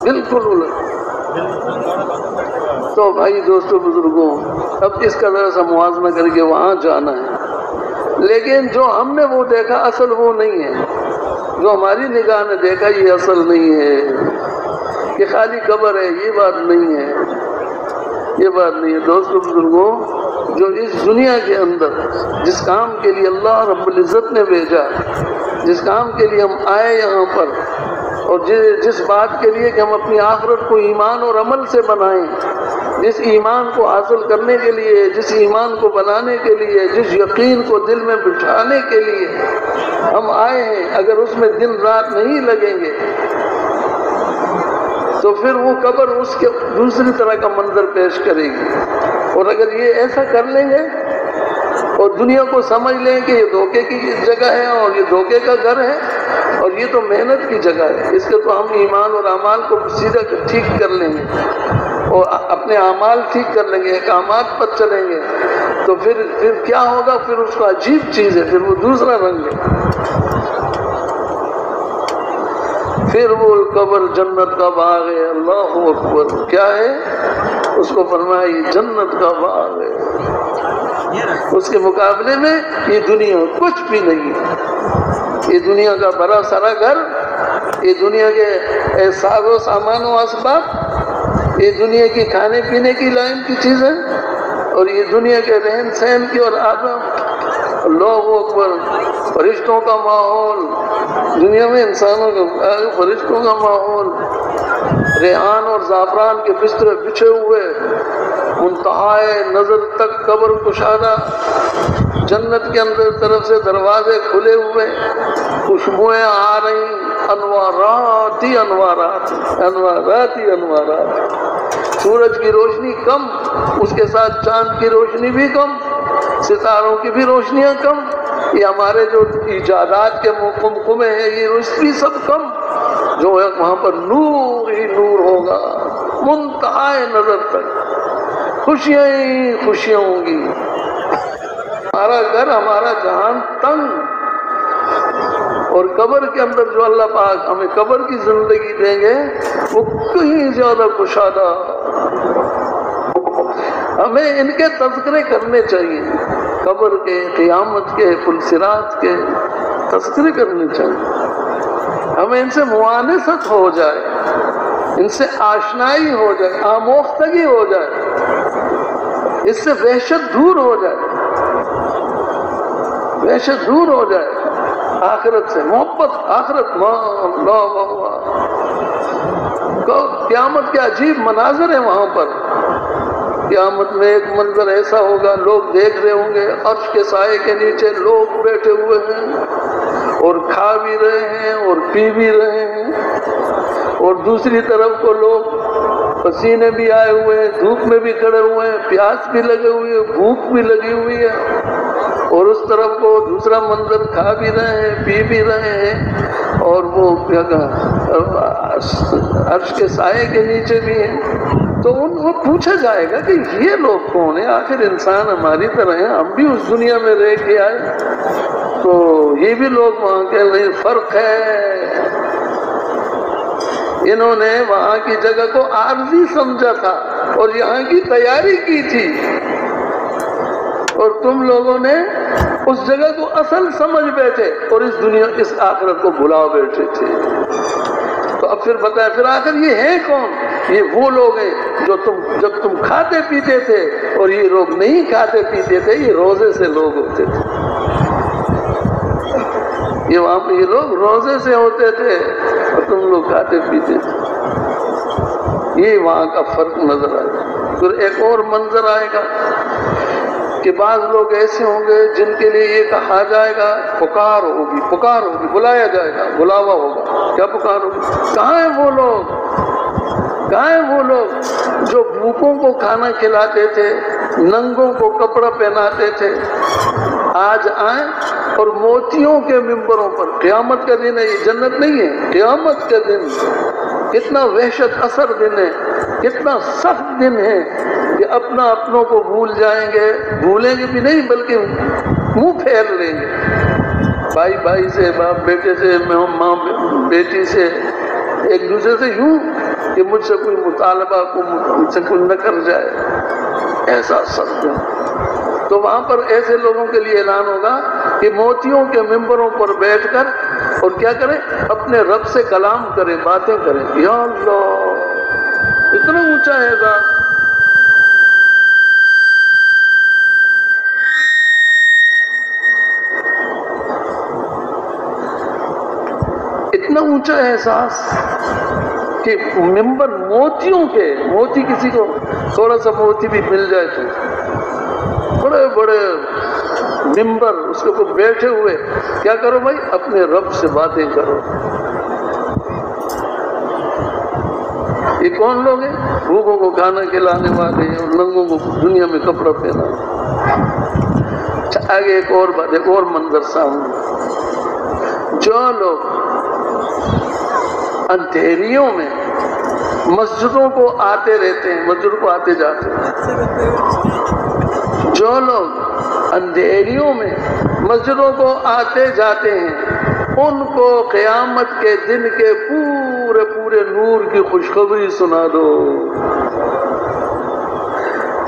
بالکل الٹ۔ تو بھائی دوستو بزرگوں، اب اس کا ذرا سا موازنہ کر کے وہاں جانا ہے، لیکن جو ہم نے وہ دیکھا اصل وہ نہیں ہے، جو ہماری نگاہ نے دیکھا یہ اصل نہیں ہے، یہ خالی قبر ہے، یہ بات نہیں ہے، یہ بات نہیں ہے۔ دوستو بزرگوں، جو اس دنیا کے اندر جس کام کے لیے اللہ رب العزت نے بھیجا، جس کام کے لیے ہم آئے یہاں پر، اور جس بات کے لیے کہ ہم اپنی آخرت کو ایمان اور عمل سے بنائیں، جس ایمان کو حاصل کرنے کے لیے، جس ایمان کو بنانے کے لیے، جس یقین کو دل میں بٹھانے کے لیے ہم آئے ہیں، اگر اس میں دن رات نہیں لگیں گے تو پھر وہ قبر اس کے دوسری طرح کا منظر پیش کرے گی۔ اور اگر یہ ایسا کر لیں گے اور دنیا کو سمجھ لیں کہ یہ دھوکے کی جگہ ہے اور یہ دھوکے کا گھر ہے اور یہ تو محنت کی جگہ ہے، اس کے تو ہم ایمان اور اعمال کو سیدھا ٹھیک کر لیں گے اور اپنے اعمال ٹھیک کر لیں گے، احکامات پر چلیں گے، تو پھر کیا ہوگا؟ پھر اس کو عجیب چیز ہے، پھر وہ دوسرا رنگ ہے، پھر وہ قبر جنت کا باغ ہے۔ اللہ اکبر! کیا ہے؟ اس کو فرمائی جنت کا باغ ہے، اس کے مقابلے میں یہ دنیا کچھ بھی نہیں ہے۔ یہ دنیا کا بڑا سارا گھر، یہ دنیا کے ساز و سامان و اسباب، یہ دنیا کی کھانے پینے کی لائن کی چیزیں، اور یہ دنیا کے رہن سہن کی اور آداب، اللہ اکبر! فرشتوں کا ماحول، دنیا میں انسانوں کا، فرشتوں کا ماحول، ریحان اور زعفران کے بستر بچھے ہوئے، منتہائے نظر تک قبر کشادہ، جنت کے اندر طرف سے دروازے کھلے ہوئے، خوشبوئیں آ رہی، انوارات ہی انوارات، انوارات ہی انوارات، سورج کی روشنی کم، اس کے ساتھ چاند کی روشنی بھی کم، ستاروں کی بھی روشنیاں کم، یہ ہمارے جو ایجادات کے قمقمے ہیں یہ روشنی سب کم، جو ہے وہاں پر نور ہی نور ہوگا، منتہائے نظر تک خوشیاں ہی خوشیاں ہوں گی۔ ہمارا گھر، ہمارا جہان تنگ، اور قبر کے اندر جو اللہ پاک ہمیں قبر کی زندگی دیں گے وہ کہیں زیادہ کشادہ۔ ہمیں ان کے تذکرے کرنے چاہیے، قبر کے، قیامت کے، پلسرات کے تذکرے کرنے چاہیے، ہمیں ان سے موانست ہو جائے، ان سے آشنائی ہو جائے، آموختگی ہو جائے، اس سے وحشت دور ہو جائے، وحشت دور ہو جائے، آخرت سے محبت، آخرت اللہ قیامت کے عجیب مناظر ہیں وہاں پر۔ قیامت میں ایک منظر ایسا ہوگا، لوگ دیکھ رہے ہوں گے، عرش کے سائے کے نیچے لوگ بیٹھے ہوئے ہیں اور کھا بھی رہے ہیں اور پی بھی رہے ہیں، اور دوسری طرف کو لوگ پسینے بھی آئے ہوئے ہیں، دھوپ میں بھی کھڑے ہوئے ہیں، پیاس بھی لگے ہوئی ہے، بھوک بھی لگی ہوئی ہے، اور اس طرف کو دوسرا منظر کھا بھی رہے ہیں، پی بھی رہے ہیں، اور وہ عرش کے سائے کے نیچے بھی ہیں۔ تو ان کو پوچھا جائے گا کہ یہ لوگ کون ہیں؟ آخر انسان ہماری طرح ہیں، ہم بھی اس دنیا میں رہ کے آئے، تو یہ بھی لوگ وہاں کے نہیں، فرق ہے۔ انہوں نے وہاں کی جگہ کو عارضی سمجھا تھا اور یہاں کی تیاری کی تھی، اور تم لوگوں نے اس جگہ کو اصل سمجھ بیٹھے اور اس آخرت کو بھلا بیٹھے تھے۔ تو اب پھر بتائیں، پھر آخر یہ ہیں کون؟ یہ وہ لوگ ہیں جو جب تم کھاتے پیتے تھے، اور یہ لوگ نہیں کھاتے پیتے تھے، یہ روزے سے لوگ ہوتے تھے، یہ وہاں پہ یہ لوگ روزے سے ہوتے تھے اور تم لوگ کھاتے پیتے تھے۔ یہ وہاں کا فرق نظر آئے گا۔ پھر ایک اور منظر آئے گا کہ بعض لوگ ایسے ہوں گے جن کے لیے یہ کہا جائے گا، پکار ہوگی، پکار ہوگی، بلایا جائے گا، بلاوا ہوگا۔ کیا پکار ہوگی؟ کہاں ہیں وہ لوگ؟ کہاں ہیں وہ لوگ جو بھوکوں کو کھانا کھلاتے تھے، ننگوں کو کپڑا پہناتے تھے؟ آج آئیں اور موتیوں کے ممبروں پر، قیامت کا دن ہے، یہ جنت نہیں ہے، قیامت کا دن، کتنا وحشت اثر دن ہے، کتنا سخت دن ہے کہ اپنا اپنوں کو بھول جائیں گے، بھولیں گے بھی نہیں بلکہ منہ پھیر لیں گے، بھائی بھائی سے، باپ بیٹے سے، ماں بیٹی سے، ایک دوسرے سے یوں کہ مجھ سے کوئی مطالبہ کو مجھ سے کوئی نہ کر جائے، ایسا سخت ہے۔ تو وہاں پر ایسے لوگوں کے لیے اعلان ہوگا کہ موتیوں کے ممبروں پر بیٹھ کر اور کیا کریں، اپنے رب سے کلام کریں، باتیں کریں۔ یا اللہ، اتنا اونچا ہے ذات، اتنا اونچا احساس کہ ممبر موتیوں کے، موتی کسی کو تھوڑا سا موتی بھی مل جائے تو بڑے بڑے ممبر، اس کے اوپر بیٹھے ہوئے کیا کرو بھائی، اپنے رب سے باتیں کرو۔ یہ کون لوگ ہیں؟ بھوکوں کو کھانا کھلانے والے اور ننگوں کو دنیا میں کپڑا پہنا۔ آگے ایک اور بات، ایک اور منظر سامنے، جو لوگ اندھیریوں میں مسجدوں کو آتے رہتے ہیں، مسجد کو آتے جاتے ہیں، جو لوگ اندھیریوں میں مسجدوں کو آتے جاتے ہیں، ان کو قیامت کے دن کے پورے پورے نور کی خوشخبری سنا دو۔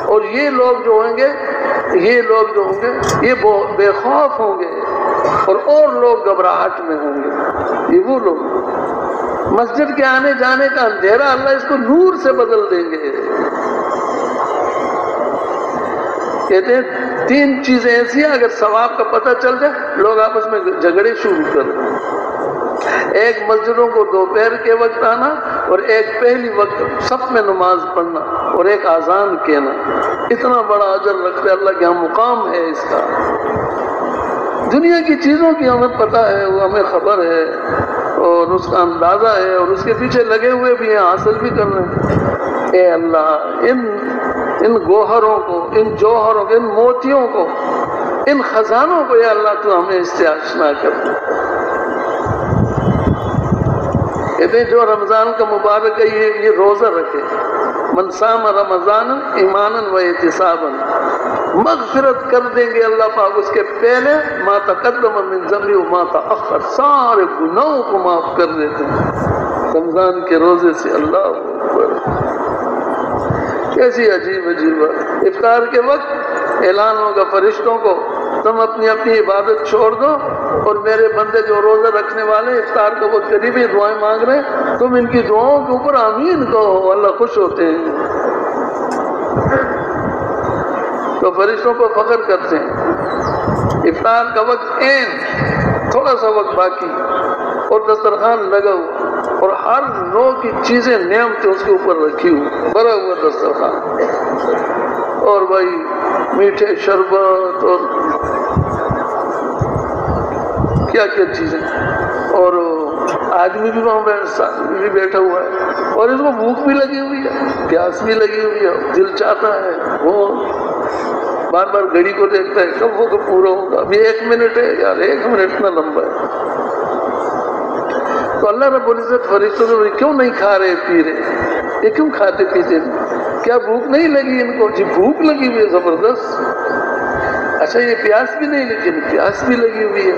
اور یہ لوگ جو ہوں گے، یہ لوگ جو ہوں گے یہ بے خوف ہوں گے، اور لوگ گھبراہٹ میں ہوں گے۔ یہ وہ لوگ مسجد کے آنے جانے کا اندھیرا اللہ اس کو نور سے بدل دیں گے۔ کہتے ہیں تین چیزیں ایسی ہیں اگر ثواب کا پتہ چل جائے لوگ آپس میں جھگڑے شروع کر دیں۔ ایک مسجدوں کو دوپہر کے وقت آنا، اور ایک پہلی وقت صف میں نماز پڑھنا، اور ایک اذان کہنا۔ اتنا بڑا اجر رکھتے اللہ کے ہاں مقام ہے اس کا۔ دنیا کی چیزوں کی ہمیں پتہ ہے، وہ ہمیں خبر ہے اور اس کا اندازہ ہے، اور اس کے پیچھے لگے ہوئے بھی ہیں، حاصل بھی کر رہے ہیں۔ اے اللہ، ان گوہروں کو، ان جوہروں کو، ان موتیوں کو، ان خزانوں کو یا اللہ تو ہمیں اس سے آشنا کر دے۔ کہتے ہیں جو رمضان کا مبارک ہے یہ روزہ رکھے، من صام رمضان ایمانا و احتسابا، مغفرت کر دیں گے اللہ پاک اس کے پہلے ما تقدم من ذنبہ وما تأخر، سارے گناہوں کو معاف کر دیتے ہیں رمضان کے روزے سے۔ اللہ اکبر، کیسی عجیب عجیب بات۔ افطار کے وقت اعلان ہوگا فرشتوں کو، تم اپنی اپنی عبادت چھوڑ دو، اور میرے بندے جو روزہ رکھنے والے افطار کا وقت قریب ہی دعائیں مانگ رہے ہیں، تم ان کی دعاؤں کے اوپر آمین کہو، اللہ خوش ہوتے ہیں۔ تو فرشتوں کو فخر کرتے ہیں، افطار کا وقت تھوڑا سا وقت باقی، اور دسترخوان لگا ہوا، اور ہر نوع کی چیزیں نعمتیں اس کے اوپر رکھی ہوئی، بھرا ہوا دسترخوان، اور بھائی میٹھے شربت اور کیا کیا چیزیں، اور آدمی بھی وہاں بھی بیٹھا ہوا ہے، اور اس کو بھوک بھی لگی ہوئی ہے، پیاس بھی لگی ہوئی ہے، دل چاہتا ہے، وہ بار بار گھڑی کو دیکھتا ہے کب وہ پورا ہوگا، ابھی 1 منٹ ہے یار، 1 منٹ اتنا لمبا ہے۔ تو اللہ رب العزت فرشتوں سے کیوں نہیں کھا رہے پی رہے، یہ کیوں کھاتے پیتے نہیں؟ کیا بھوک نہیں لگی ان کو؟ جی بھوک لگی ہوئی ہے زبردست۔ اچھا یہ پیاس بھی نہیں، لیکن پیاس بھی لگی ہوئی ہے۔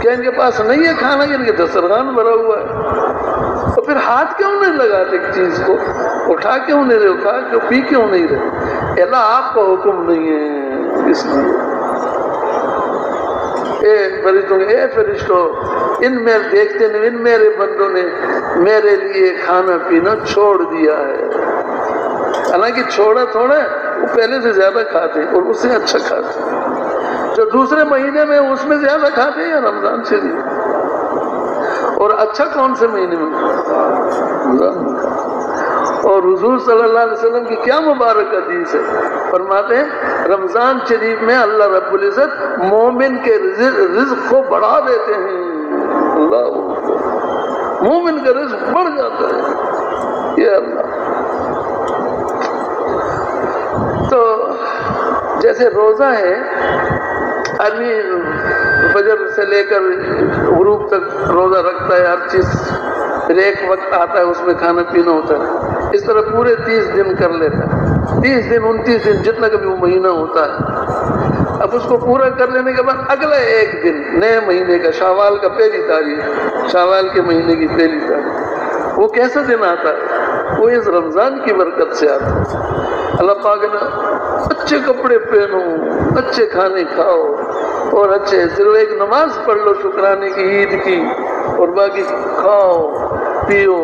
کیا ان کے پاس نہیں ہے کھانا؟ ان کے دسترخوان بھرا ہوا ہے، تو پھر ہاتھ کیوں نہیں لگاتے چیز کو؟ اٹھا کیوں نہیں رہے، اٹھا کیوں، پی کیوں نہیں رہے؟ اللہ آپ کا حکم نہیں ہے، اس لیے اے فرشتوں، ان میں دیکھتے نہیں، ان میرے بندوں نے میرے لیے کھانا پینا چھوڑ دیا ہے۔ حالانکہ چھوڑا تھوڑا ہے، وہ پہلے سے زیادہ کھاتے ہیں، اور اس سے اچھا کھاتے ہیں۔ جو دوسرے مہینے میں اس میں زیادہ کھاتے ہیں یا رمضان سے بھی؟ اور اچھا کون سے مہینے میں؟ رمضان میں۔ اور حضور صلی اللہ علیہ وسلم کی کیا مبارک حدیث ہے، فرماتے ہیں رمضان شریف میں اللہ رب العزت مومن کے رزق کو بڑھا دیتے ہیں۔ اللہ، مومن کا رزق بڑھ جاتا ہے، یہ اللہ۔ تو جیسے روزہ ہے، آدمی فجر سے لے کر غروب تک روزہ رکھتا ہے، ہر چیز، پھر ایک وقت آتا ہے اس میں کھانا پینا ہوتا ہے، اس طرح پورے 30 دن کر لیتا ہے، 30 دن 29 دن جتنا کبھی وہ مہینہ ہوتا ہے۔ اب اس کو پورا کر لینے کے بعد اگلا ایک دن نئے مہینے کا، شوال کا 1 تاریخ، شوال کے مہینے کی 1 تاریخ، وہ کیسا دن آتا ہے؟ وہ اس رمضان کی برکت سے آتا ہے۔ اللہ پاک نے اچھے کپڑے پہنو، اچھے کھانے کھاؤ اور اچھے صرف ایک نماز پڑھ لو شکرانے کی عید کی، اور باقی کھاؤ پیو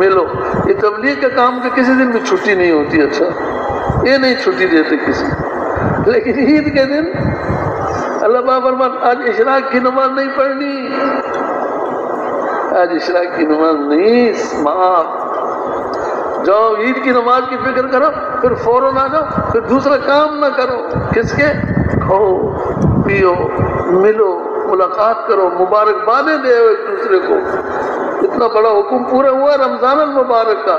ملو۔ یہ تبلیغ کا کام کا کسی دن بھی چھٹی نہیں ہوتی، اچھا یہ نہیں چھٹی دیتے کسی، لیکن عید کے دن اللہ پاک فرماتا آج اشراق کی نماز نہیں پڑھنی، آج اشراق کی نماز نہیں، معاف، جاؤ عید کی نماز کی فکر کرو، پھر فوراً آ جاؤ، پھر دوسرا کام نہ کرو۔ کس کے؟ کھاؤ پیو ملو ملاقات کرو، مبارکبادیں دے ایک دوسرے کو۔ اتنا بڑا حکم پورا ہوا رمضان المبارک کا،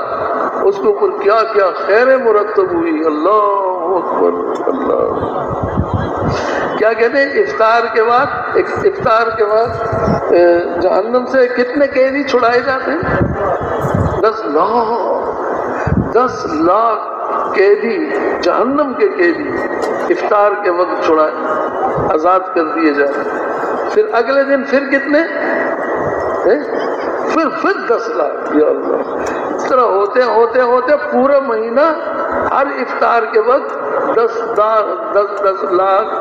اس کے اوپر کیا کیا خیریں مرتب ہوئی۔ اللہ اکبر اللہ۔ کیا کہتے ہیں افطار کے بعد جہنم سے کتنے قیدی چھڑائے جاتے ہیں؟ 10 لاکھ قیدی، جہنم کے قیدی افطار کے وقت چھڑائے، آزاد کر دیے جاتے ہیں۔ پھر اگلے دن پھر کتنے؟ پھر 10 لاکھ۔ یا اللہ، اس طرح ہوتے پورا مہینہ ہر افطار کے وقت 10 لاکھ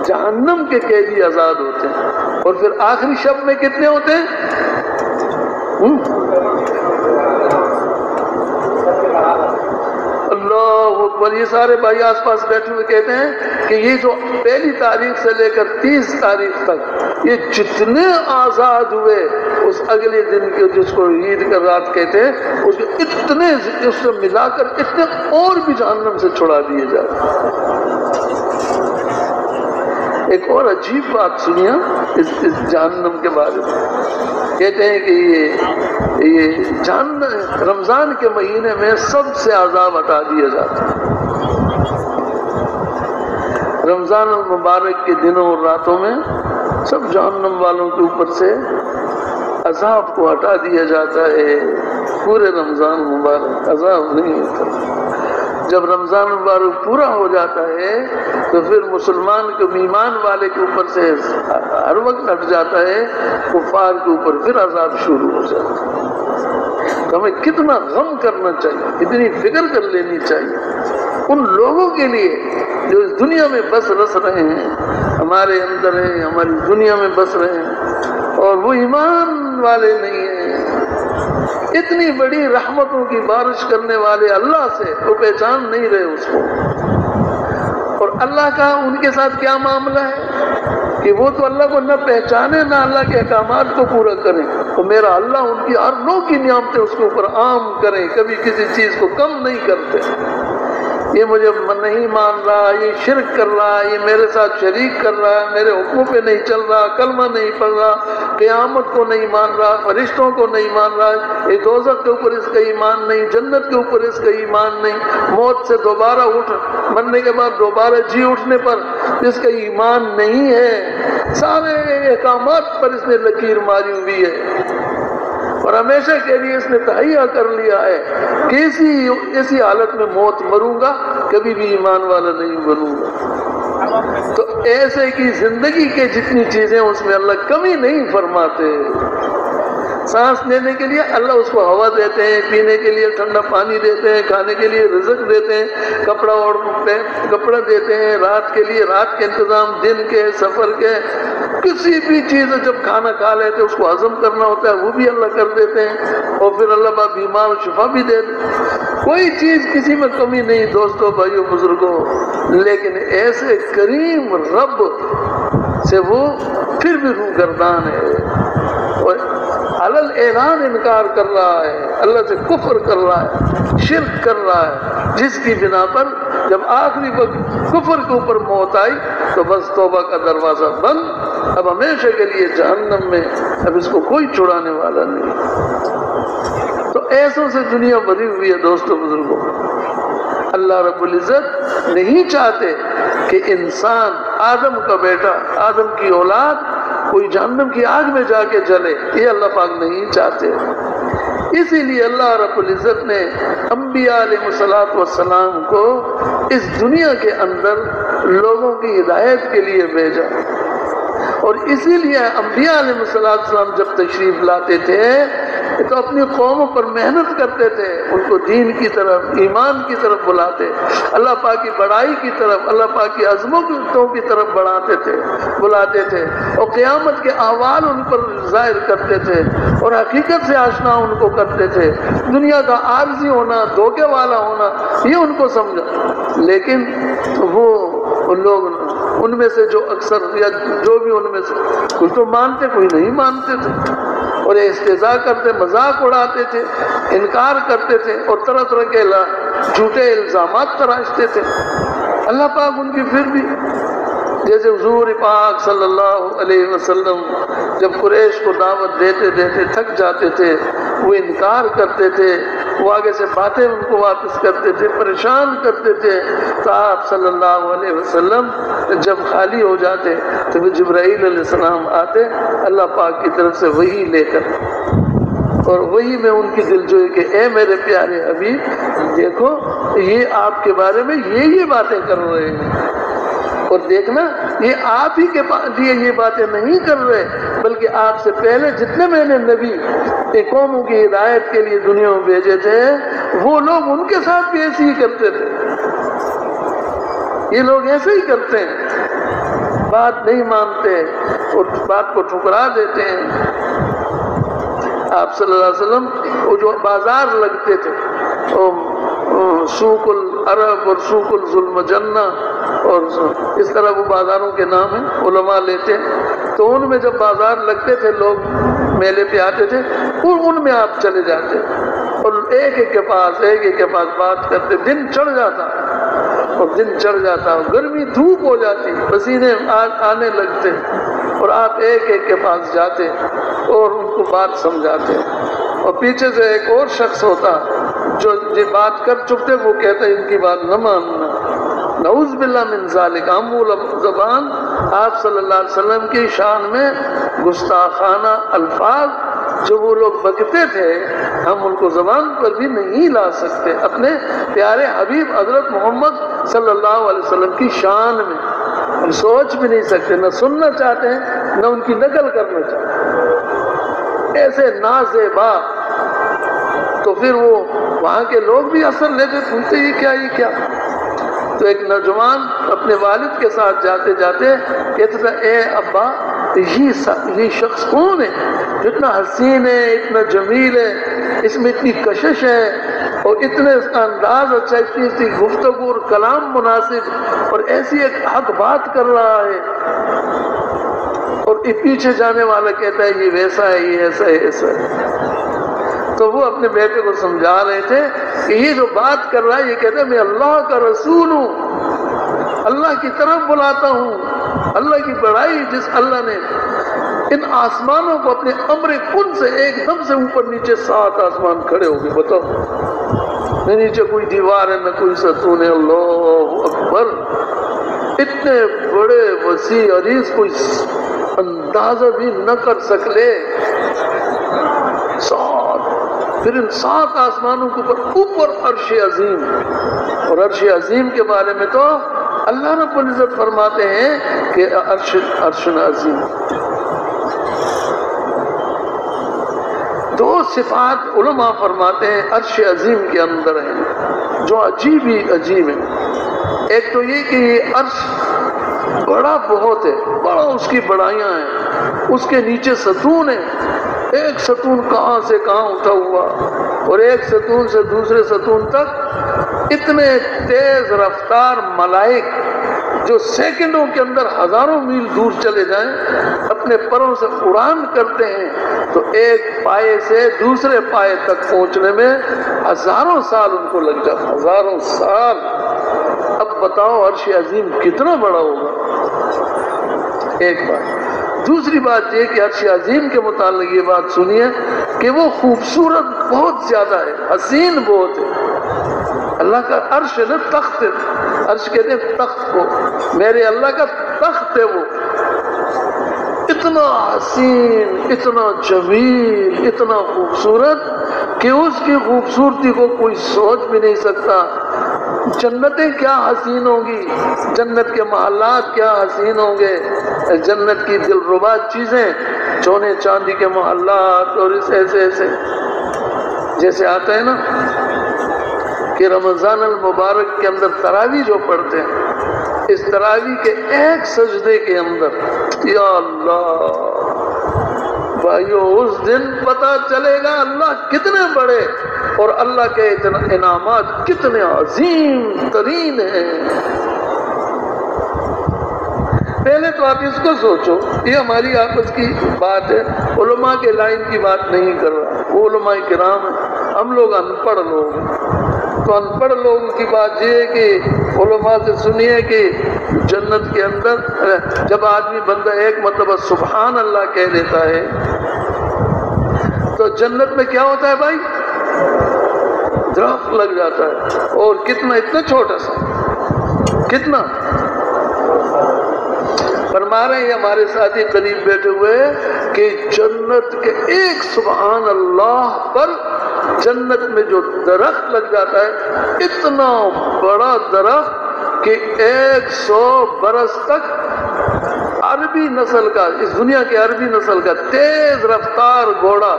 جہنم کے قیدی آزاد ہوتے ہیں۔ اور پھر آخری شب میں کتنے ہوتے ہیں؟ اللہ اکبر۔ یہ سارے بھائی آس پاس بیٹھے ہوئے کہتے ہیں کہ یہ جو پہلی تاریخ سے لے کر 30 تاریخ تک یہ جتنے آزاد ہوئے اس اگلے دن کے جس کو عید کا رات کہتے ہیں، اس کے اتنے اس سے ملا کر اتنے اور بھی جہنم سے چھڑا دیے جاتے ہیں۔ ایک اور عجیب بات سنیا اس جہنم کے بارے میں، کہتے ہیں کہ یہ رمضان کے مہینے میں سب سے عذاب ہٹا دیا جاتا ہے۔ رمضان المبارک کے دنوں اور راتوں میں سب جہنم والوں کے اوپر سے عذاب کو ہٹا دیا جاتا ہے۔ پورے رمضان مبارک عذاب نہیں ہوتا۔ جب رمضان مبارک پورا ہو جاتا ہے تو پھر مسلمان کے ایمان والے کے اوپر سے ہر وقت ہٹ جاتا ہے، کفار کے اوپر پھر عذاب شروع ہو جاتا ہے۔ تو ہمیں کتنا غم کرنا چاہیے، کتنی فکر کر لینی چاہیے ان لوگوں کے لیے جو اس دنیا میں بس رس رہے ہیں، ہمارے اندر ہیں، ہماری دنیا میں بس رہے ہیں اور وہ ایمان والے نہیں ہیں۔ اتنی بڑی رحمتوں کی بارش کرنے والے اللہ سے وہ پہچان نہیں رہے اس کو، اور اللہ کا ان کے ساتھ کیا معاملہ ہے کہ وہ تو اللہ کو نہ پہچانے نہ اللہ کے احکامات کو پورا کریں، تو میرا اللہ ان کی ہر نوع کی نعمتیں اس کے اوپر عام کریں، کبھی کسی چیز کو کم نہیں کرتے۔ یہ مجھے نہیں مان رہا، یہ شرک کر رہا، یہ میرے ساتھ شریک کر رہا ہے، میرے حکموں پہ نہیں چل رہا، کلمہ نہیں پڑھ رہا، قیامت کو نہیں مان رہا، فرشتوں کو نہیں مان رہا، یہ دوزخ کے اوپر اس کا ایمان نہیں، جنت کے اوپر اس کا ایمان نہیں، موت سے دوبارہ مرنے کے بعد دوبارہ جی اٹھنے پر اس کا ایمان نہیں ہے، سارے احکامات پر اس نے لکیر ماری ہوئی ہے اور ہمیشہ کے لیے اس نے تہیہ کر لیا ہے کہ ایسی حالت میں موت مروں گا، کبھی بھی ایمان والا نہیں بنوں گا۔ تو ایسے کی زندگی کے جتنی چیزیں اس میں اللہ کمی نہیں فرماتے۔ سانس لینے کے لیے اللہ اس کو ہوا دیتے ہیں، پینے کے لیے ٹھنڈا پانی دیتے ہیں، کھانے کے لیے رزق دیتے ہیں، کپڑا دیتے ہیں، رات کے لیے رات کے انتظام، دن کے سفر کے، کسی بھی چیز جب کھانا کھا لیتے اس کو ہضم کرنا ہوتا ہے وہ بھی اللہ کر دیتے ہیں، اور پھر اللہ پاک بیمار و شفا بھی دے دیتے ہیں۔ کوئی چیز کسی میں کمی نہیں دوستوں بھائیوں بزرگوں، لیکن ایسے کریم رب سے وہ پھر بھی روگردان ہے اور علل اعلان انکار کر رہا ہے، اللہ سے کفر کر رہا ہے، شرک کر رہا ہے، جس کی بنا پر جب آخری وقت کفر کے اوپر موت آئی تو بس توبہ کا دروازہ بند، اب ہمیشہ کے لیے جہنم میں، اب اس کو کوئی چھڑانے والا نہیں۔ تو ایسوں سے دنیا بھری ہوئی ہے دوستوں بزرگوں۔ اللہ رب العزت نہیں چاہتے کہ انسان، آدم کا بیٹا، آدم کی اولاد کوئی جہنم کی آگ میں جا کے جلے، یہ اللہ پاک نہیں چاہتے۔ اسی لیے اللہ رب العزت نے انبیاء علیہ السلام کو اس دنیا کے اندر لوگوں کی ہدایت کے لیے بھیجا، اور اسی لیے انبیاء علیہ السلام جب تشریف لاتے تھے یہ تو اپنی قوموں پر محنت کرتے تھے، ان کو دین کی طرف، ایمان کی طرف بلاتے، اللہ پاک کی بڑائی کی طرف، اللہ پاک کی عظمتوں کی طرف بلاتے تھے، اور قیامت کے احوال ان پر ظاہر کرتے تھے، اور حقیقت سے آشنا ان کو کرتے تھے، دنیا کا عارضی ہونا، دھوکے والا ہونا، یہ ان کو سمجھا۔ لیکن وہ ان لوگ، ان میں سے جو اکثر یا جو بھی ان میں سے کوئی تو مانتے، کوئی نہیں مانتے تھے، اور استہزاء کرتے، مذاق اڑاتے تھے، انکار کرتے تھے، اور طرح طرح کے جھوٹے الزامات تراشتے تھے۔ اللہ پاک ان کی پھر بھی، جیسے حضور پاک صلی اللہ علیہ وسلم جب قریش کو دعوت دیتے دیتے تھک جاتے تھے، وہ انکار کرتے تھے، وہ آگے سے باتیں ان کو واپس کرتے تھے، پریشان کرتے تھے، تو آپ صلی اللہ علیہ وسلم جب خالی ہو جاتے تو وہ جبرائیل علیہ السلام آتے اللہ پاک کی طرف سے وحی لے کر، اور وہی میں ان کی دلجوئی کہ اے میرے پیارے حبیب، دیکھو یہ آپ کے بارے میں یہ باتیں کر رہے ہیں، اور دیکھنا یہ آپ ہی کے لیے یہ باتیں نہیں کر رہے، بلکہ آپ سے پہلے جتنے میں نے نبی قوموں کی ہدایت کے لیے دنیا میں بھیجے تھے، وہ لوگ ان کے ساتھ بھی ایسے ہی کرتے تھے۔ یہ لوگ ایسے ہی کرتے ہیں، بات نہیں مانتے اور بات کو ٹھکرا دیتے ہیں۔ آپ صلی اللہ علیہ وسلم وہ جو بازار لگتے تھے، سوق العرب اور سوق الظلم جنہ، اور اس طرح وہ بازاروں کے نام ہیں، علماء لیتے ہیں، تو ان میں جب بازار لگتے تھے، لوگ میلے پہ آتے تھے، ان میں آپ چلے جاتے اور ایک ایک کے پاس بات کرتے، دن چڑھ جاتا، گرمی دھوپ ہو جاتی، پسینے آنے لگتے، اور آپ ایک ایک کے پاس جاتے اور ان کو بات سمجھاتے، اور پیچھے سے ایک اور شخص ہوتا جو یہ بات کر چکتے، وہ کہتا ان کی بات نہ ماننا، نعوذ باللہ من ذالک۔ عمول زبان آپ صلی اللہ علیہ وسلم کی شان میں گستاخانہ الفاظ جو وہ لوگ بکتے تھے، ہم ان کو زبان پر بھی نہیں لا سکتے، اپنے پیارے حبیب حضرت محمد صلی اللہ علیہ وسلم کی شان میں ہم سوچ بھی نہیں سکتے، نہ سننا چاہتے ہیں، نہ ان کی نقل کرنا چاہتے، ایسے نازیبا۔ تو پھر وہ وہاں کے لوگ بھی اثر لیتے، سنتے یہ کیا۔ تو ایک نوجوان اپنے والد کے ساتھ جاتے جاتے کہتا تھا، اے ابا، یہ شخص کون ہے؟ اتنا حسین ہے، اتنا جمیل ہے، اس میں اتنی کشش ہے، اور اتنے اس کا انداز اچھا، اتنی گفتگو اور کلام مناسب، اور ایسی ایک حق بات کر رہا ہے، اور پیچھے جانے والا کہتا ہے یہ ویسا ہے، یہ ایسا ہے، ایسا ہے۔ تو وہ اپنے بیٹے کو سمجھا رہے تھے کہ یہ جو بات کر رہا ہے، یہ کہتا ہے میں اللہ کا رسول ہوں، اللہ کی طرف بلاتا ہوں، اللہ کی بڑائی جس اللہ نے ان آسمانوں کو اپنے امر کن سے ایک دم سے اوپر نیچے 7 آسمان کھڑے ہو گئے، بتاؤ، نہ نیچے کوئی دیوار ہے، نہ کوئی ستون ہے، اللہ اکبر، اتنے بڑے وسیع عریض کوئی اندازہ بھی نہ کر سکے، 7، پھر ان 7 آسمانوں کے اوپر عرش عظیم، اور عرش عظیم کے بارے میں تو اللہ رب العزت فرماتے ہیں کہ عرش عظیم۔ 2 صفات علماء فرماتے ہیں عرش عظیم کے اندر ہیں جو عجیب ہی عجیب ہیں۔ ایک تو یہ کہ یہ عرش بڑا بہت ہے، بڑا اس کی بڑائیاں ہیں، اس کے نیچے ستون ہیں، ایک ستون کہاں سے کہاں اٹھا ہوا، اور ایک ستون سے دوسرے ستون تک اتنے تیز رفتار ملائک جو سیکنڈوں کے اندر ہزاروں میل دور چلے جائیں، اپنے پروں سے اڑان کرتے ہیں، تو ایک پائے سے دوسرے پائے تک پہنچنے میں ہزاروں سال ان کو لگ جاتا، ہزاروں سال۔ اب بتاؤ عرش عظیم کتنا بڑا ہوگا، ایک بات۔ دوسری بات یہ کہ عرش عظیم کے متعلق یہ بات سنیے کہ وہ خوبصورت بہت زیادہ ہے، حسین بہت ہے۔ اللہ کا عرش ہے نا، تخت ہے، عرش کہتے ہیں تخت کو، میرے اللہ کا تخت ہے، وہ اتنا حسین، اتنا جمیل، اتنا خوبصورت کہ اس کی خوبصورتی کو کوئی سوچ بھی نہیں سکتا۔ جنتیں کیا حسین ہوں گی، جنت کے محلات کیا حسین ہوں گے، جنت کی دلربا چیزیں چونے چاندی کے محلات اور اس ایسے جیسے آتا ہے نا کہ رمضان المبارک کے اندر تراویح جو پڑھتے ہیں، اس تراویح کے ایک سجدے کے اندر یا اللہ بھائیو اس دن پتہ چلے گا اللہ کتنے بڑے اور اللہ کے انعامات کتنے عظیم ترین ہیں۔ پہلے تو آپ اس کو سوچو، یہ ہماری آپس کی بات ہے، علماء کے لائن کی بات نہیں کر رہا، وہ علماء کرام ہیں، ہم لوگ ان پڑھ لوگ ہیں۔ تو ان پڑھ لوگوں کی بات یہ ہے کہ علماء سے سنیے کہ جنت کے اندر جب آدمی بندہ ایک مرتبہ سبحان اللہ کہہ دیتا ہے تو جنت میں کیا ہوتا ہے بھائی؟ درخت لگ جاتا ہے، اور کتنا، اتنا چھوٹا سا، کتنا فرما رہے ہیں ہمارے ساتھی قریب بیٹھے ہوئے کہ جنت کے ایک سبحان اللہ پر جنت میں جو درخت لگ جاتا ہے، اتنا بڑا درخت کہ 100 برس تک عربی نسل کا، اس دنیا کے عربی نسل کا تیز رفتار گھوڑا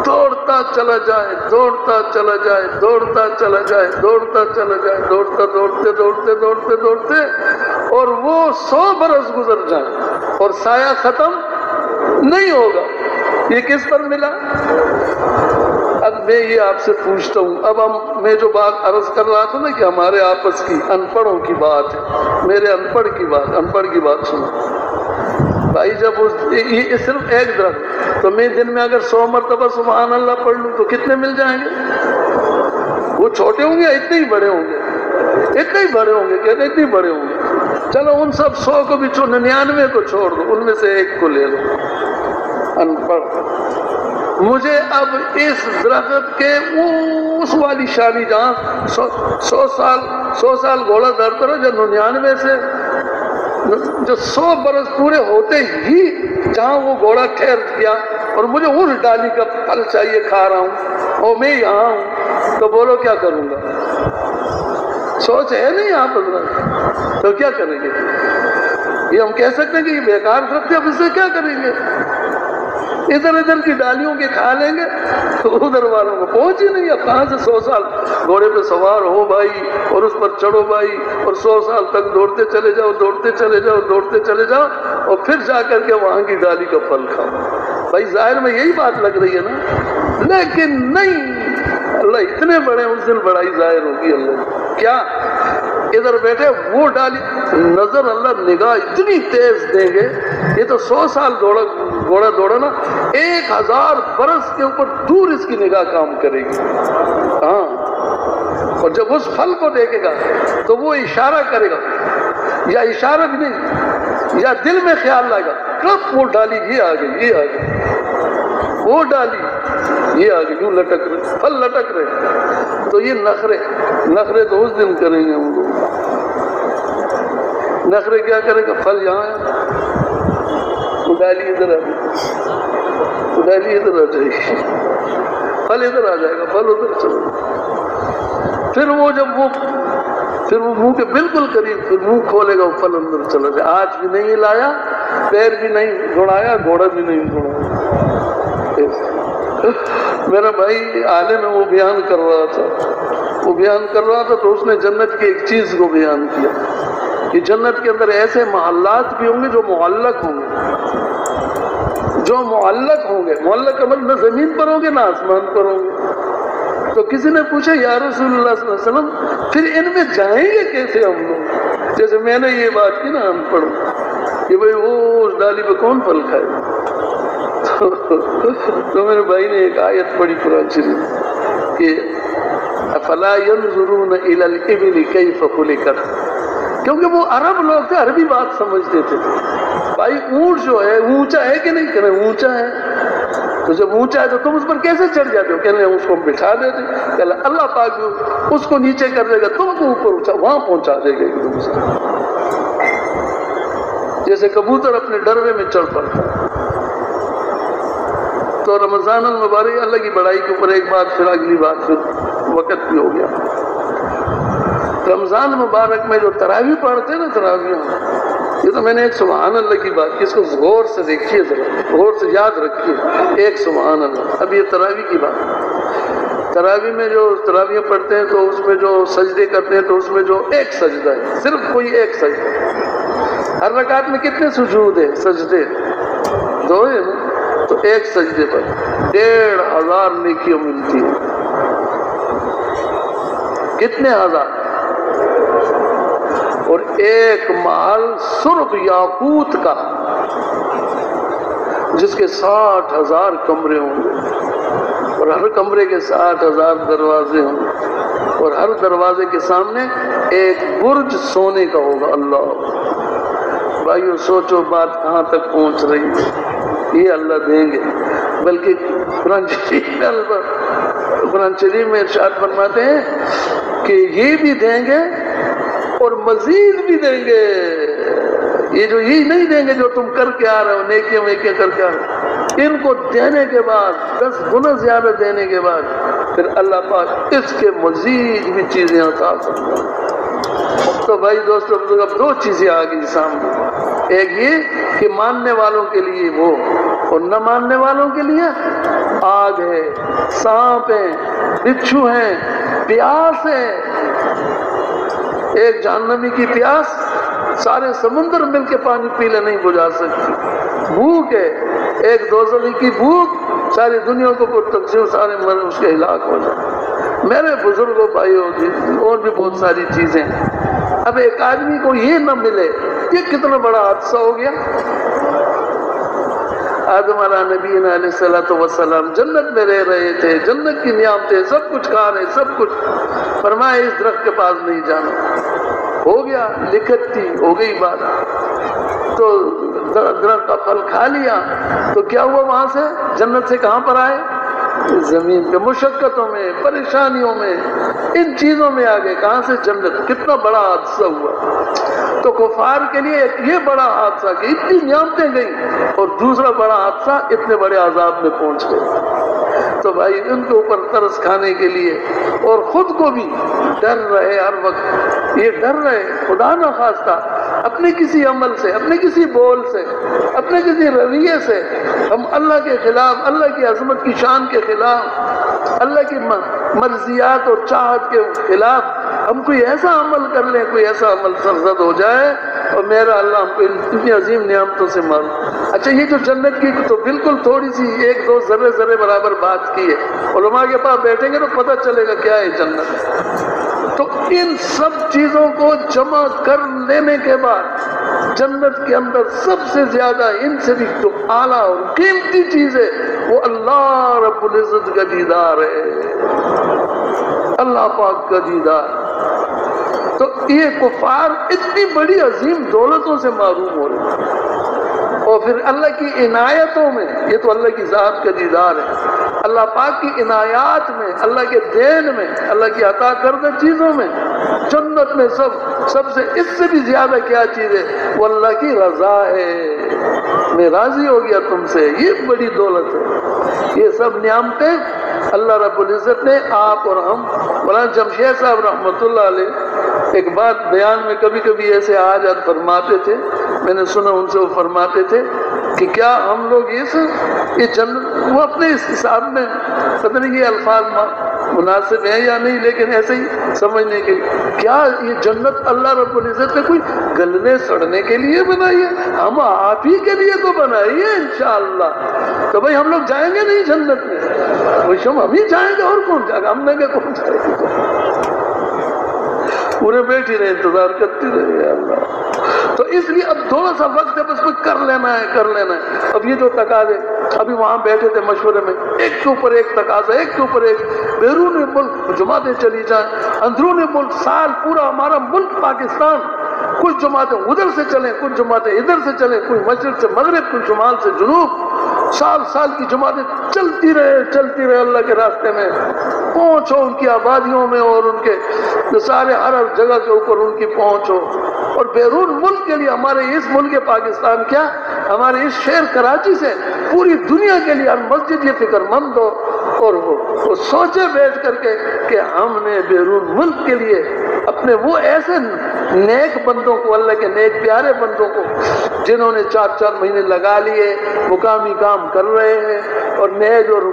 دوڑتا چلا جائے، دوڑتا چلا جائے، دوڑتا چلا جائے، دوڑتا چلا جائے، دوڑتا دوڑتے دوڑتے دوڑتے دوڑتے اور وہ 100 برس گزر جائیں اور سایہ ختم نہیں ہوگا۔ یہ کس پر ملا؟ اب میں یہ آپ سے پوچھتا ہوں، اب میں جو بات عرض کر رہا تھا نا کہ ہمارے آپس کی ان پڑھوں کی بات ہے، میرے ان پڑھ کی بات سنو بھائی، جب یہ صرف ایک درخت، تو میں دن میں اگر 100 مرتبہ سبحان اللہ پڑھ لوں تو کتنے مل جائیں گے؟ وہ چھوٹے ہوں گے یا اتنے ہی بڑے ہوں گے؟ اتنے ہی بڑے ہوں گے، کہتے اتنے ہی بڑے ہوں گے۔ چلو ان سب 100 کو بھی 99 کو چھوڑ دو، ان میں سے ایک کو لے لو، ان پڑھ۔ مجھے اب اس درخت کے اس والی شانی جہاں 100 سال گھوڑا درتا رہا، جو 99 سے جو 100 برس پورے ہوتے ہی جہاں وہ گھوڑا ٹھہر گیا اور مجھے اس ڈالی کا پھل چاہیے، کھا رہا ہوں اور میں یہاں ہوں، تو بولو کیا کروں گا؟ سوچ ہے نہیں آپ حضرات؟ تو کیا کریں گے؟ یہ ہم کہہ سکتے ہیں کہ یہ بیکار درخت ہے، اب اس سے کیا کریں گے؟ ادھر ادھر کی ڈالیوں کے کھا لیں گے تو ادھر والوں کو پہنچ ہی نہیں۔ اب کہاں سے 100 سال گھوڑے پہ سوار ہو بھائی اور اس پر چڑھو بھائی اور 100 سال تک دوڑتے چلے جاؤ، دوڑتے چلے جاؤ، دوڑتے چلے جاؤ اور پھر جا کر کے وہاں کی ڈالی کا پھل کھاؤ۔ بھائی ظاہر میں یہی بات لگ رہی ہے نا، لیکن نہیں، اللہ اتنے بڑے ہیں، اس دن بڑائی ظاہر ہوگی اللہ کیا؟ ادھر بیٹھے وہ ڈالی نظر اللہ نگاہ اتنی تیز دیں گے، یہ تو 100 سال گھوڑا دوڑا نا، 1000 برس کے اوپر دور اس کی نگاہ کام کرے گی۔ ہاں، اور جب اس پھل کو دیکھے گا تو وہ اشارہ کرے گا، یا اشارہ بھی نہیں، یا دل میں خیال لائے گا کب وہ ڈالی یہ آ گئی، یہ آ گئی، وہ ڈالی یہ آ گئی، یوں لٹک رہے، پھل لٹک رہے۔ تو یہ نخرے تو اس دن کریں گے ہم لوگ۔ نخرے کیا کرے گا؟ پھل یہاں ہے، ڈالی ادھر آ گئی، ڈالی ادھر آ جائے گی، پھل ادھر آ جائے گا، پھل ادھر چلے گا۔ پھر وہ منہ کے بالکل قریب، پھر منہ کھولے گا، وہ پھل اندر چلا جائے۔ آج بھی نہیں لایا، پیر بھی نہیں دوڑایا، گھوڑا بھی نہیں دوڑایا۔ میرا بھائی عالم ہے، وہ بیان کر رہا تھا تو اس نے جنت کی ایک چیز کو بیان کیا کہ جنت کے اندر ایسے محلات بھی ہوں گے جو معلق ہوں گے، معلق کا مطلب نہ زمین پر ہوں گے نہ آسمان پر ہوں گے۔ تو کسی نے پوچھا یا رسول اللہ صلی اللہ علیہ وسلم پھر ان میں جائیں گے کیسے ہم لوگ؟ جیسے میں نے یہ بات کی نا، ہم پڑھو کہ بھئی وہ اس ڈالی پہ کون پھل کھائے؟ تو میرے بھائی نے ایک آیت پڑھی قرآن شریف کہ افلا ينظرون الى الابل كيف خلقت، کیونکہ وہ عرب لوگ تھے، عربی بات سمجھتے تھے۔ بھائی اونٹ جو ہے اونچا ہے کہ نہیں؟ کہنا اونچا ہے، تو جب اونچا ہے تو تم اس پر کیسے چڑھ جاتے ہو؟ کہنے اس کو بٹھا دیتے، کہ اللہ پاک اس کو نیچے کر دے گا، تم کو اوپر وہاں پہنچا دے گا ایک دم سے، جیسے کبوتر اپنے ڈروے میں چڑھ پڑتا ہے۔ تو رمضان المبارک، اللہ کی بڑائی کے اوپر ایک بات، پھر اگلی بات، پھر وقت بھی ہو گیا۔ رمضان مبارک میں جو تراویح پڑھتے ہیں نا، تراویح یہ تو میں نے ایک سبحان اللہ کی بات کی، اس کو غور سے دیکھیے ذرا، غور سے یاد رکھیے، ایک سبحان اللہ۔ اب یہ تراویح کی بات، تراویح میں جو تراویح پڑھتے ہیں تو اس میں جو سجدے کرتے ہیں تو اس میں جو ایک سجدہ ہے، صرف کوئی ایک سجدہ، ہر رکعت میں کتنے سجود ہیں؟ سجدے 2 ہے نا، تو ایک سجدے پر 1500 نیکیاں ملتی ہیں۔ کتنے ہزار؟ اور ایک محل سرخ یاقوت کا جس کے 60,000 کمرے ہوں گے، اور ہر کمرے کے 60,000 دروازے ہوں گے، اور ہر دروازے کے سامنے ایک برج سونے کا ہوگا۔ اللہ بھائیو سوچو بات کہاں تک پہنچ رہی ہے، یہ اللہ دیں گے۔ بلکہ قرآن شریف میں ارشاد فرماتے ہیں کہ یہ بھی دیں گے اور مزید بھی دیں گے۔ یہ جو یہی نہیں دیں گے جو تم کر کے آ رہے ہو، نیکیاں ویکیاں کر کے آ رہے ہو، ان کو دینے کے بعد 10 گنا زیادہ دینے کے بعد پھر اللہ پاک اس کے مزید بھی چیزیں عطا کرتا ہے۔ تو بھائی دوستو اب 2 چیزیں آ گئی سامنے، ایک یہ کہ ماننے والوں کے لیے وہ، اور نہ ماننے والوں کے لیے آگ ہے، سانپ ہیں، بچھو ہیں، پیاس ہے۔ ایک جہنمی کی پیاس سارے سمندر مل کے پانی پی لے نہیں بجھا سکتی، بھوک ہے۔ ایک دوزخی کی بھوک ساری دنیا کو پر تقسیم سارے مر اس کے ہلاک ہو جائے۔ میرے بزرگوں بھائیوں اور بھی بہت ساری چیزیں۔ اب ایک آدمی کو یہ نہ ملے، یہ کتنا بڑا حادثہ ہو گیا۔ آدم علیہ نبی علیہ السلام جنت میں رہ رہے تھے، جنت کی نعمتیں سب کچھ کھا رہے، سب کچھ، فرمایا اس درخت کے پاس نہیں جانا۔ ہو گیا، لکھت تھی، ہو گئی بات، تو درخت کا پھل کھا لیا تو کیا ہوا؟ وہاں سے جنت سے کہاں پر آئے؟ زمین پہ، مشقتوں میں، پریشانیوں میں، ان چیزوں میں آ گئے۔ کہاں سے؟ جنت۔ کتنا بڑا حادثہ ہوا۔ تو کفار کے لیے ایک یہ بڑا حادثہ کہ اتنی نعمتیں گئیں، اور دوسرا بڑا حادثہ اتنے بڑے عذاب میں پہنچ گئے۔ تو بھائی ان کے اوپر ترس کھانے کے لیے اور خود کو بھی ڈر رہے، ہر وقت یہ ڈر رہے خدا نہ خواستہ اپنے کسی عمل سے، اپنے کسی بول سے، اپنے کسی رویے سے ہم اللہ کے خلاف، اللہ کی عظمت کی شان کے خلاف، اللہ کی مرضیات اور چاہت کے خلاف ہم کوئی ایسا عمل کر لیں، کوئی ایسا عمل سرزد ہو جائے اور میرا اللہ ہم کو اتنی عظیم نعمتوں سے معلوم۔ اچھا یہ جو جنت کی تو بالکل تھوڑی سی 1-2 ذرے برابر بات کی ہے، علماء کے پاس بیٹھیں گے تو پتہ چلے گا کیا ہے جنت۔ تو ان سب چیزوں کو جمع کر لینے کے بعد جنت کے اندر سب سے زیادہ ان سے بھی جو اعلیٰ اور قیمتی چیز ہے وہ اللہ رب العزت کا دیدار ہے، اللہ پاک کا دیدار۔ تو یہ کفار اتنی بڑی عظیم دولتوں سے محروم ہو رہے ہیں، اور پھر اللہ کی عنایتوں میں، یہ تو اللہ کی ذات کا دیدار ہے، اللہ پاک کی عنایات میں، اللہ کے دین میں، اللہ کی عطا کردہ چیزوں میں، جنت میں سب سے اس سے بھی زیادہ کیا چیز ہے؟ وہ اللہ کی رضا ہے، میں راضی ہو گیا تم سے، یہ بڑی دولت ہے۔ یہ سب نعمتیں اللہ رب العزت نے آپ اور ہم، مولانا جمشید صاحب رحمۃ اللہ علیہ ایک بات بیان میں کبھی کبھی ایسے آ جات فرماتے تھے، میں نے سنا ان سے، وہ فرماتے تھے کہ کیا ہم لوگ یہ جنت، وہ اپنے اس حساب میں پتہ نہیں یہ الفاظ مناسب ہیں یا نہیں، لیکن ایسے ہی سمجھنے کے لیے، کیا یہ جنت اللہ رب العزت نے کوئی گلنے سڑنے کے لیے بنائی ہے؟ ہم آپ ہی کے لیے تو بنائی ہے انشاءاللہ۔ تو بھائی ہم لوگ جائیں گے نہیں جنت میں؟ ہم ہی جائیں گے، اور کون جائے گا؟ ہم نے کہ کون جائے گا؟ پورے بیٹھی رہے، انتظار کرتی رہے اللہ۔ تو اس لیے اب تھوڑا سا وقت ہے، بس کچھ کر لینا ہے۔ اب یہ جو تقاضے، ابھی وہاں بیٹھے تھے مشورے میں، ایک کے اوپر ایک تقاضا، ایک کے اوپر ایک، بیرون ملک جماعتیں چلی جائیں، اندرون ملک سال پورا ہمارا ملک پاکستان، کچھ جماعتیں ادھر سے چلیں، کچھ جماعتیں ادھر سے چلیں، کوئی مشرق سے مغرب، کوئی شمال سے جنوب، سال کی جماعتیں چلتی رہے اللہ کے راستے میں، پہنچو ان کی آبادیوں میں، اور ان کے سارے ہر جگہ کے اوپر ان کی پہنچ ہو۔ اور بیرون ملک کے لیے، ہمارے اس ملک پاکستان کیا، ہمارے اس شہر کراچی سے پوری دنیا کے لیے ہر مسجد یہ فکر مند ہو، اور وہ سوچے بیٹھ کر کے کہ ہم نے بیرون ملک کے لیے اپنے وہ ایسے نیک بندوں کو, اللہ کے نیک پیارے بندوں کو, جنہوں نے 4 مہینے لگا لیے, مقامی کام کر رہے ہیں اور نیک اور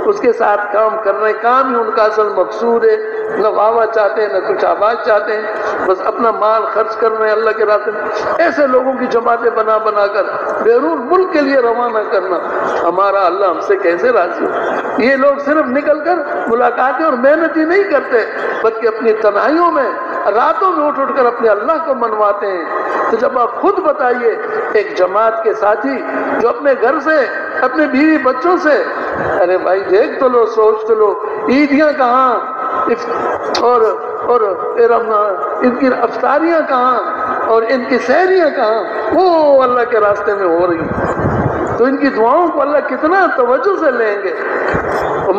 اس کے ساتھ کام کر رہے ہیں, کام ہی ان کا اصل مقصود ہے, نہ واوا چاہتے ہیں نہ کچھ آباد چاہتے ہیں, بس اپنا مال خرچ کر رہے ہیں اللہ کے راستے میں. ایسے لوگوں کی جماعتیں بنا بنا کر بیرون ملک کے لیے روانہ کرنا, ہمارا اللہ ہم سے کیسے راضی ہو؟ یہ لوگ صرف نکل کر ملاقاتیں اور محنت ہی نہیں کرتے, بلکہ اپنی تنہائیوں میں راتوں میں اٹھ کر اپنے اللہ کو منواتے ہیں. تو جب آپ خود بتائیے, ایک جماعت کے ساتھی جو اپنے گھر سے, اپنے بیوی بچوں سے, ارے بھائی دیکھ تو لو, سوچ تو لو, عیدیاں کہاں اور ان کی افطاریاں کہاں اور ان کی سحریاں کہاں, وہ اللہ کے راستے میں ہو رہی ہیں. تو ان کی دعاؤں کو اللہ کتنا توجہ سے لیں گے,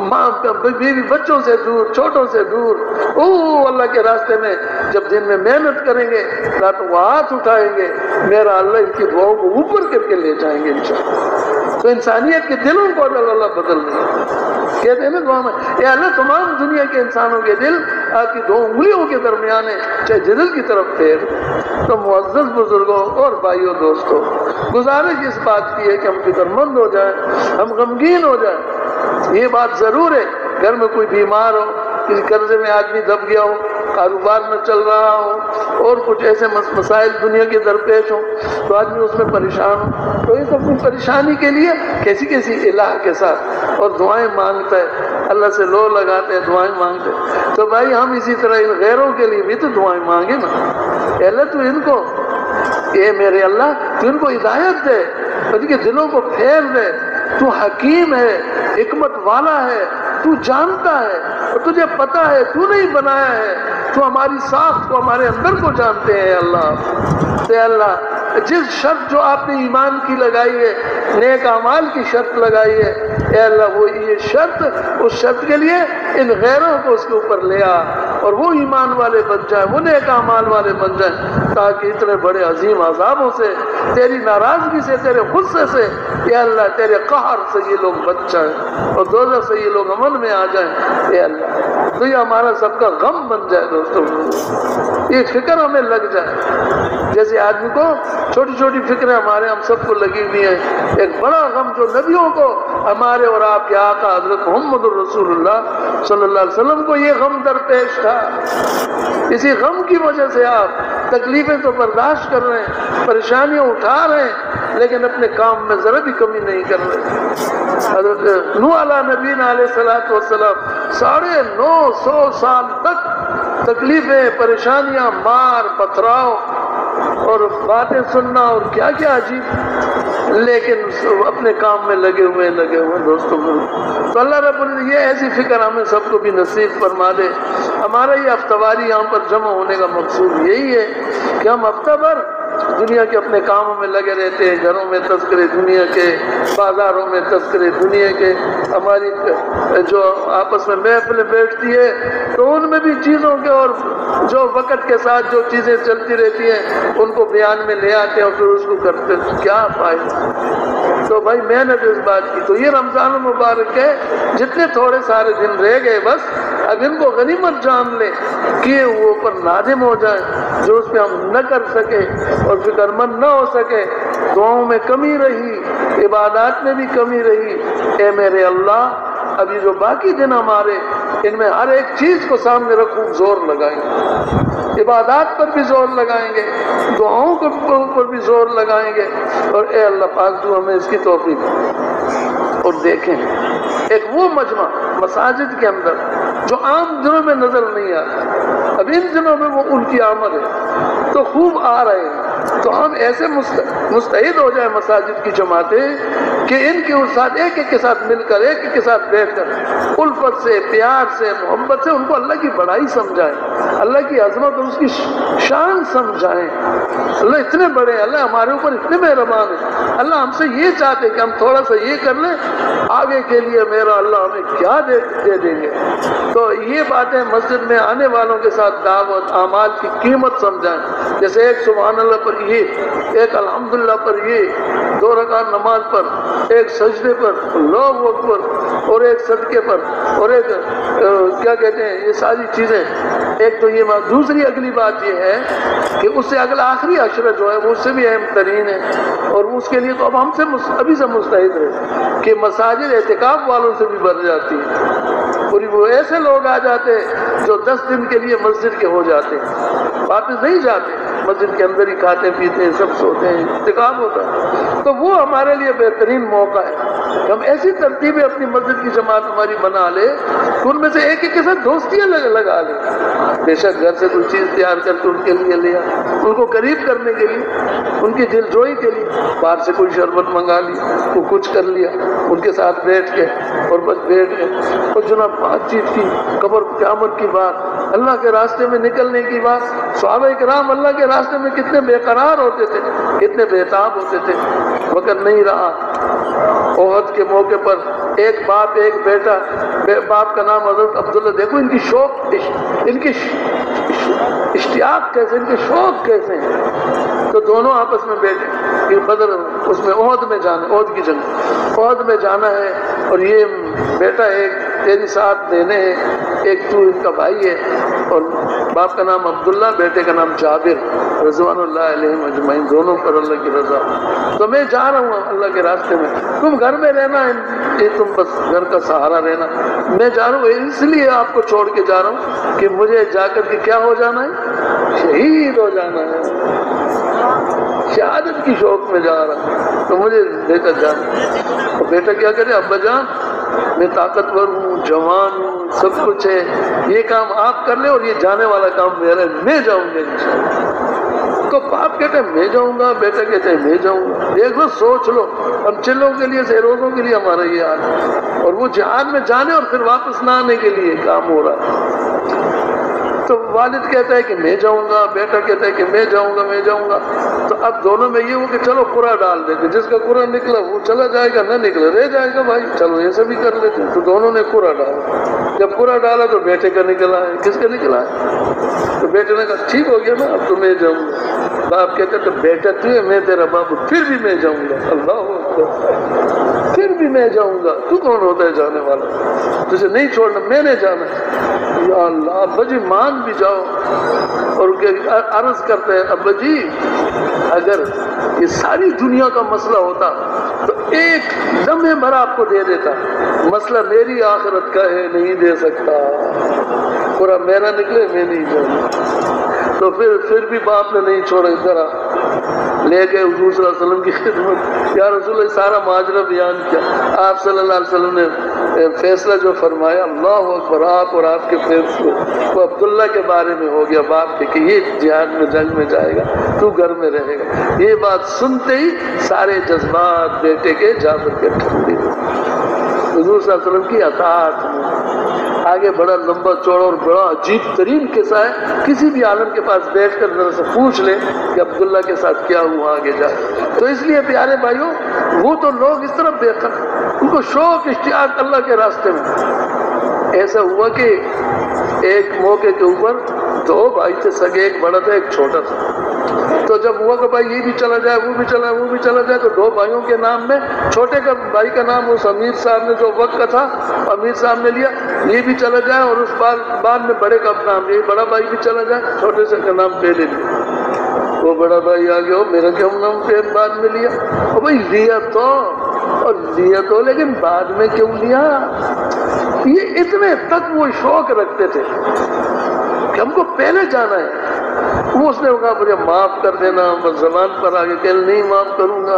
ماں بیوی بچوں سے دور, چھوٹوں سے دور, اللہ کے راستے میں جب دن میں محنت کریں گے, رات وہ ہاتھ اٹھائیں گے, میرا اللہ ان کی دعاؤں کو اوپر کر کے لے جائیں گے انشاءاللہ. تو انسانیت کے دلوں کو اللہ بدل دے. کہتے ہیں نا دعا میں, اے اللہ تمام دنیا کے انسانوں کے دل آپ کی 2 انگلیوں کے درمیان ہے, چاہے جدل کی طرف پھیر. تو معزز بزرگوں اور بھائیوں دوستوں, گزارش اس بات کی ہے کہ ہم فکر مند ہو جائیں, ہم غمگین ہو جائیں. یہ بات ضرور ہے, گھر میں کوئی بیمار ہو, کسی قرضے میں آدمی دب گیا ہو, کاروبار میں چل رہا ہو اور کچھ ایسے مسائل دنیا کے درپیش ہوں تو آدمی اس میں پریشان ہو, تو یہ سب پریشانی کے لیے کیسی الہ کے ساتھ اور دعائیں مانگتا ہے, اللہ سے لو لگاتے ہیں, دعائیں مانگتے ہیں. تو بھائی ہم اسی طرح ان غیروں کے لیے بھی تو دعائیں مانگے نا. اے اللہ تو ان کو, اے میرے اللہ تو ان کو ہدایت دے, ان کے دلوں کو پھیر دے. تو حکیم ہے, حکمت والا ہے, تو جانتا ہے اور تجھے پتا ہے, تو نہیں بنایا ہے, تو ہماری ساخت کو, ہمارے اندر کو جانتے ہیں اللہ. اے اللہ جس شرط جو آپ نے ایمان کی لگائی ہے, نیک اعمال کی شرط لگائی ہے, اے اللہ وہ یہ شرط, اس شرط کے لیے ان غیروں کو اس کے اوپر لے آ اور وہ ایمان والے بن جائیں, وہ نیک اعمال والے بن جائیں, تاکہ اتنے بڑے عظیم عذابوں سے, تیری ناراضگی سے, تیرے غصے سے, اے اللہ تیرے قہر سے یہ لوگ بچ جائیں اور دوزخ سے یہ لوگ امن میں آ جائیں. اے اللہ تو یہ ہمارا سب کا غم بن جائے دوستوں, یہ فکر ہمیں لگ جائے. جیسے آدمی کو چھوٹی چھوٹی فکریں ہمارے ہم سب کو لگی ہوئی ہیں, ایک بڑا غم جو نبیوں کو, ہمارے اور آپ کے آقا حضرت محمد الرسول اللہ صلی اللہ علیہ وسلم کو یہ غم درپیش تھا. اسی غم کی وجہ سے آپ تکلیفیں تو برداشت کر رہے ہیں, پریشانیاں اٹھا رہے ہیں, لیکن اپنے کام میں ذرا بھی کمی نہیں کر رہے. حضرت نوح علیہ نبینا علیہ الصلوۃ والسلام 950 سال تک تکلیفیں, پریشانیاں, مار پتھراؤ اور باتیں سننا اور کیا کیا عجیب, لیکن اپنے کام میں لگے ہوئے دوستوں. تو اللہ رب العزت یہ ایسی فکر ہمیں سب کو بھی نصیب فرما دے. ہمارا یہ ہفتہ واری یہاں پر جمع ہونے کا مقصود یہی ہے کہ ہم ہفتہ بھر دنیا کے اپنے کاموں میں لگے رہتے ہیں, گھروں میں تذکرے دنیا کے, بازاروں میں تذکرے دنیا کے, ہماری جو آپس میں محفلیں بیٹھتی ہے تو ان میں بھی چیزوں کے اور جو وقت کے ساتھ جو چیزیں چلتی رہتی ہیں ان کو بیان میں لے آتے ہیں اور پھر اس کو کرتے ہیں, کیا فائدہ. تو بھائی محنت اس بات کی. تو یہ رمضان المبارک ہے, جتنے تھوڑے سارے دن رہ گئے بس اب ان کو غنیمت جان لیں کہ وہ پر نادم ہو جائیں جو اس پہ ہم نہ کر سکے اور فکر مند نہ ہو سکے. دعاؤں میں کمی رہی, عبادات میں بھی کمی رہی. اے میرے اللہ ابھی جو باقی دن ہمارے, ان میں ہر ایک چیز کو سامنے رکھوں, زور لگائیں گے, عبادات پر بھی زور لگائیں گے, دعاؤں کے اوپر بھی زور لگائیں گے. اور اے اللہ پاک تو ہمیں اس کی توفیق. اور دیکھیں ایک وہ مجمع مساجد کے اندر جو عام دنوں میں نظر نہیں آتا, اب ان دنوں میں وہ ان کی آمد ہے تو خوب آ رہے ہیں. تو ہم ایسے مستعد ہو جائیں مساجد کی جماعتیں کہ ان کے ساتھ ایک ایک کے ساتھ مل کر, ایک ایک کے ساتھ بیٹھ کر الفت سے, پیار سے, محبت سے ان کو اللہ کی بڑائی سمجھائیں, اللہ کی عظمت اور اس کی شان سمجھائیں. اللہ اتنے بڑے ہیں, اللہ ہمارے اوپر اتنے مہربان ہیں. اللہ ہم سے یہ چاہتے کہ ہم تھوڑا سا یہ کر لیں, آگے کے لیے میرا اللہ ہمیں کیا دے دیں گے. تو یہ باتیں مسجد میں آنے والوں کے ساتھ دعوت, اعمال کی قیمت سمجھائیں. جیسے ایک سبحان اللہ پر یہ, ایک الحمدللہ پر یہ, 2 رکعت نماز پر, ایک سجدے پر اللہ اکبر, اور ایک صدقے پر اور ایک کیا کہتے ہیں یہ ساری چیزیں. ایک تو یہ دوسری اگلی بات یہ ہے کہ اس سے اگلا آخری عشرہ جو ہے وہ اس سے بھی اہم ترین ہے، اور اس کے لیے تو اب ہم سے ابھی سے مستعد رہے کہ مساجد اعتکاف والوں سے بھی بھر جاتی ہے، پوری وہ ایسے لوگ آ جاتے جو 10 دن کے لیے مسجد کے ہو جاتے واپس نہیں جاتے، مسجد کے اندر ہی کھاتے پیتے ہیں، سب سوتے ہیں، اعتکاف ہوتا ہے. تو وہ ہمارے لیے بہترین موقع ہے کہ ہم ایسی ترتیبیں اپنی مسجد کی جماعت ہماری بنا لے کہ ان میں سے ایک کے ساتھ دوستیاں لگا لیں. بے شک گھر سے کوئی چیز تیار کر کے ان کے لیے لیا، ان کو قریب کرنے کے لیے، ان کی دل جوئی کے لیے. باہر سے کوئی شربت منگا لی، وہ کچھ کر لیا، ان کے ساتھ بیٹھ کے اور بس بیٹھ گئے اور جناب بات چیت کی، قبر قیامت کی بات، اللہ کے راستے میں نکلنے کی بات. صحابہ کرام اللہ کے راستے میں کتنے بے قرار ہوتے تھے، کتنے بےتاب ہوتے تھے. وقت نہیں رہا. احد کے موقع پر ایک باپ ایک بیٹا، باپ کا نام حضرت عبداللہ، دیکھو ان کی شوق، ان کی اشتیاق کیسے، ان کے شوق کیسے ہیں. تو دونوں آپس میں بیٹھے کہ بدر اس میں احد میں جانا، احد کی جنگ، احد میں جانا ہے، اور یہ بیٹا ایک تیری ساتھ دینے ہے، ایک تو ان کا بھائی ہے، اور باپ کا نام عبداللہ، بیٹے کا نام جابر رضوان اللہ علیہم اجمعین، دونوں پر اللہ کی رضا. تو میں جا رہا ہوں اللہ کے راستے میں، تم گھر میں رہنا، یہ تم بس گھر کا سہارا رہنا. میں جا رہا ہوں اس لیے آپ کو چھوڑ کے جا رہا ہوں کہ مجھے جا کر کے کیا ہو جانا ہے، شہید ہو جانا ہے. شہادت کی شوق میں جا رہا ہوں، تو مجھے لے کر جانا. تو بیٹا کیا کرے، ابا جان میں طاقتور ہوں، جوان ہوں، سب کچھ ہے، یہ کام آپ کر لیں اور یہ جانے والا کام میرا ہے، میں جاؤں گا انشاءاللہ. تو باپ کہتے ہیں میں جاؤں گا، بیٹا کہتے ہیں میں جاؤں گا. دیکھ لو، سوچ لو، ہم چلوں کے لیے، روزوں کے لیے ہمارا یہ حال ہے، اور وہ جہاد میں جانے اور پھر واپس نہ آنے کے لیے کام ہو رہا ہے. تو والد کہتا ہے کہ میں جاؤں گا، بیٹا کہتا ہے کہ میں جاؤں گا، میں جاؤں گا. تو اب دونوں میں یہ ہو کہ چلو قرعہ ڈال دیتے، جس کا قرعہ نکلا وہ چلا جائے گا، نہ نکلا رہ جائے گا، بھائی چلو ایسے بھی کر لیتے. تو دونوں نے قرعہ ڈالا. جب قرعہ ڈالا تو بیٹے کا نکلا ہے. کس کا نکلا ہے؟ تو بیٹے نے کہا ٹھیک ہو گیا نا، اب تو میں جاؤں گا. باپ کہتا تو بیٹا تو ہے، میں تیرا باپ، پھر بھی میں جاؤں گا. اللہ اکبر، پھر بھی میں جاؤں گا. تو کون ہوتا ہے جانے والا؟ تجھے نہیں چھوڑنا، میں نے جانا ہے. یا اللہ، ابا جی مان بھی جاؤ. اور عرض کرتے ہیں ابا جی اگر یہ ساری دنیا کا مسئلہ ہوتا تو ایک لمحے بھر آپ کو دے دیتا، مسئلہ میری آخرت کا ہے، نہیں دے سکتا. پورا میرا نکلے، میں نہیں جاؤں. تو پھر بھی باپ نے نہیں چھوڑا. ادھر لے گئے حضور صلی اللہ علیہ وسلم کی خدمت. یا رسول اللہ، سارا ماجرا بیان کیا. آپ صلی اللہ علیہ وسلم نے فیصلہ جو فرمایا، اللہ اکبر، آپ اور آپ کے فیصلے، وہ عبداللہ کے بارے میں ہو گیا، باپ کے کہ یہ جہاد میں جنگ میں جائے گا، تو گھر میں رہے گا. یہ بات سنتے ہی سارے جذبات بیٹے کے جابر کے ٹھنڈے حضور صلی اللہ علیہ وسلم کی اطاعت میں. آگے بڑا لمبا چوڑا اور بڑا عجیب ترین قصہ ہے. کسی بھی عالم کے پاس بیٹھ کر ذرا سے پوچھ لے کہ عبداللہ کے ساتھ کیا ہوا آگے جا. تو اس لیے پیارے بھائیوں، وہ تو لوگ اس طرح بے قرار، ان کو شوق اشتیاق اللہ کے راستے میں. ایسا ہوا کہ ایک موقع کے اوپر 2 بھائی تھے سگے، ایک بڑا تھا ایک چھوٹا تھا. تو جب ہوا کہ بھائی یہ بھی چلا جائے، وہ بھی چلا، وہ بھی چلا جائے، تو 2 بھائیوں کے نام میں چھوٹے کا بھائی کا نام اس امیر صاحب نے جو وقت کا تھا امیر صاحب نے لیا، یہ بھی چلا جائے، اور اس بعد میں بڑے کا نام، یہ بڑا بھائی بھی چلا جائے، چھوٹے سے کا نام پہلے لیا. وہ بڑا بھائی آ گیا، میرا کیا نام پھر بعد میں لیا. اور بھائی لیا تو لیکن بعد میں کیوں لیا؟ یہ اتنے تک وہ شوق رکھتے تھے کہ ہم کو پہلے جانا ہے. وہ اس نے کہا مجھے معاف کر دینا، بس زبان پر آگے کہ نہیں معاف کروں گا.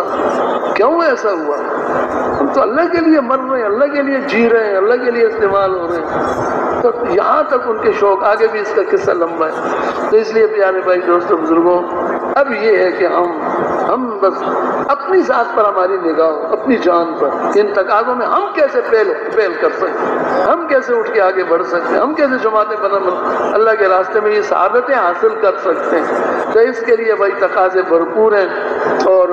کیوں ایسا ہوا؟ ہم تو اللہ کے لیے مر رہے ہیں، اللہ کے لیے جی رہے ہیں، اللہ کے لیے استعمال ہو رہے ہیں. تو یہاں تک ان کے شوق، آگے بھی اس کا قصہ لمبا ہے. تو اس لیے پیارے بھائی دوستوں بزرگوں، اب یہ ہے کہ ہم بس اپنی ذات پر ہماری نگاہ، اپنی جان پر، ان تقاضوں میں ہم کیسے پہل کر سکتے ہیں، ہم کیسے اٹھ کے آگے بڑھ سکتے ہیں، ہم کیسے جماعتیں بنا اللہ کے راستے میں یہ سعادتیں حاصل کر سکتے ہیں. تو اس کے لیے بھائی تقاضے بھرپور ہیں. اور